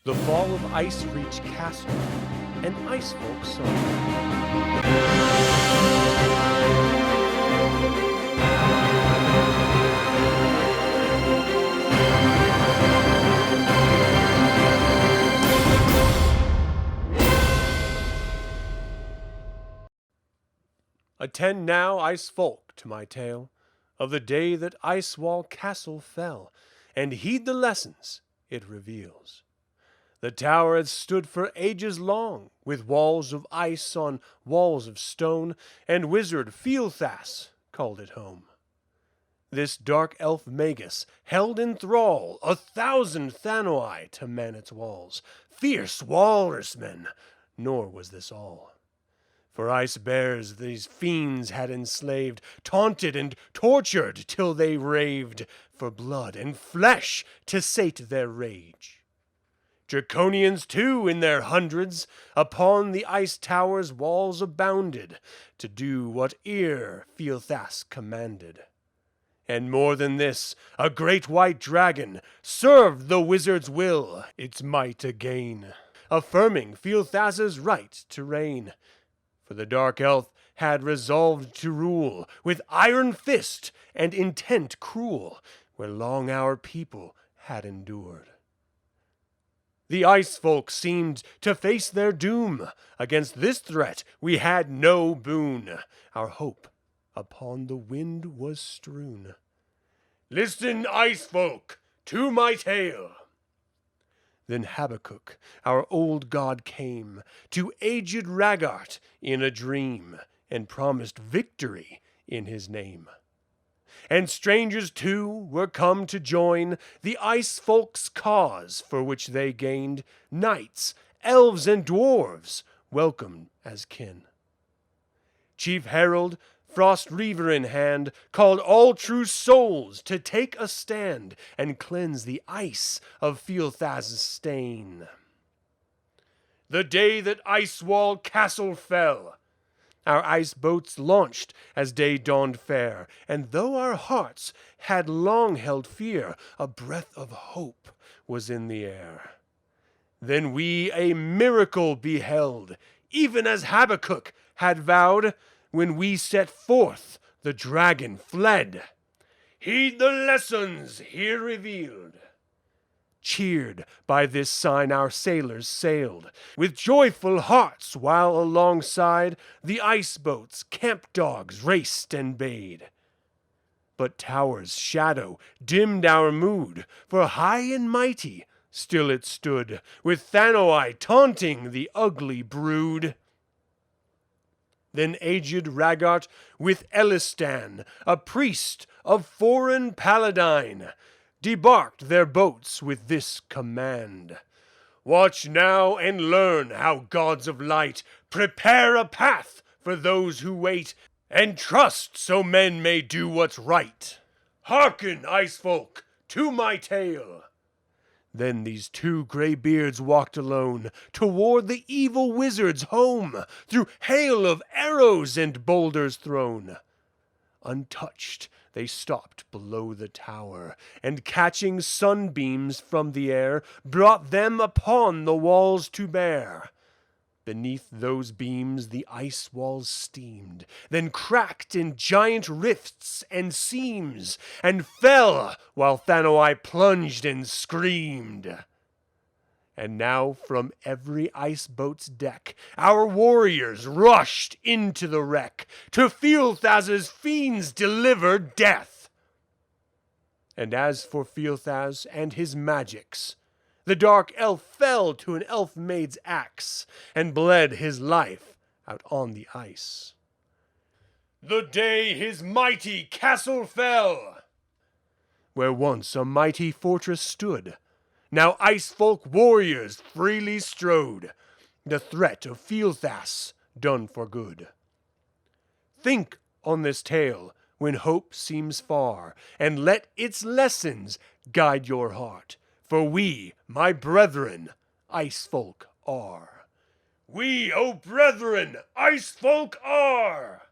The fall of Ice Reach Castle, an Ice Folk song. Attend now, Ice Folk, to my tale of the day that Icewall Castle fell, and heed the lessons it reveals. The tower had stood for ages long, with walls of ice on walls of stone, and wizard Feal-Thas called it home. This dark elf magus held in thrall 1,000 thanoi to man its walls, fierce walrus-men, nor was this all. For ice bears these fiends had enslaved, taunted and tortured till they raved for blood and flesh to sate their rage. Draconians, too, in their hundreds, upon the ice tower's walls abounded, to do whate'er Feal-Thas commanded. And more than this, a great white dragon served the wizard's will, its might again, affirming Feal-Thas's right to reign. For the dark elf had resolved to rule, with iron fist and intent cruel, where long our people had endured. The ice folk seemed to face their doom. Against this threat we had no boon. Our hope upon the wind was strewn. Listen, ice folk, to my tale. Then Habakkuk, our old god, came to aged Raggart in a dream, and promised victory in his name. And strangers too were come to join the ice folk's cause, for which they gained knights, elves, and dwarves welcomed as kin. Chief Herald, Frost Reaver in hand, called all true souls to take a stand and cleanse the ice of Feal-Thas' stain. The day that Icewall Castle fell, our ice boats launched as day dawned fair, and though our hearts had long held fear, a breath of hope was in the air. Then we a miracle beheld, even as Habakkuk had vowed. When we set forth, the dragon fled. Heed the lessons here revealed. Cheered by this sign, our sailors sailed with joyful hearts, while alongside the ice boats camp dogs raced and bayed. But tower's shadow dimmed our mood, for high and mighty still it stood, with thanoi taunting the ugly brood. Then aged Raggart with Elistan, a priest of foreign paladine, debarked their boats with this command: Watch now and learn how gods of light prepare a path for those who wait, and trust so men may do what's right. Hearken, ice folk, to my tale. Then these two graybeards walked alone toward the evil wizard's home, through hail of arrows and boulders thrown. Untouched, they stopped below the tower, and catching sunbeams from the air, brought them upon the walls to bear. Beneath those beams the ice walls steamed, then cracked in giant rifts and seams, and fell while thanoi plunged and screamed. And now from every ice boat's deck our warriors rushed into the wreck, to Feal-Thas' fiends deliver death. And as for Feal-Thas and his magics, the dark elf fell to an elf maid's axe, and bled his life out on the ice. The day his mighty castle fell, where once a mighty fortress stood, now ice folk warriors freely strode, the threat of Feal-Thas done for good. Think on this tale when hope seems far, and let its lessons guide your heart. For we, my brethren, ice folk are. We, O brethren, ice folk are!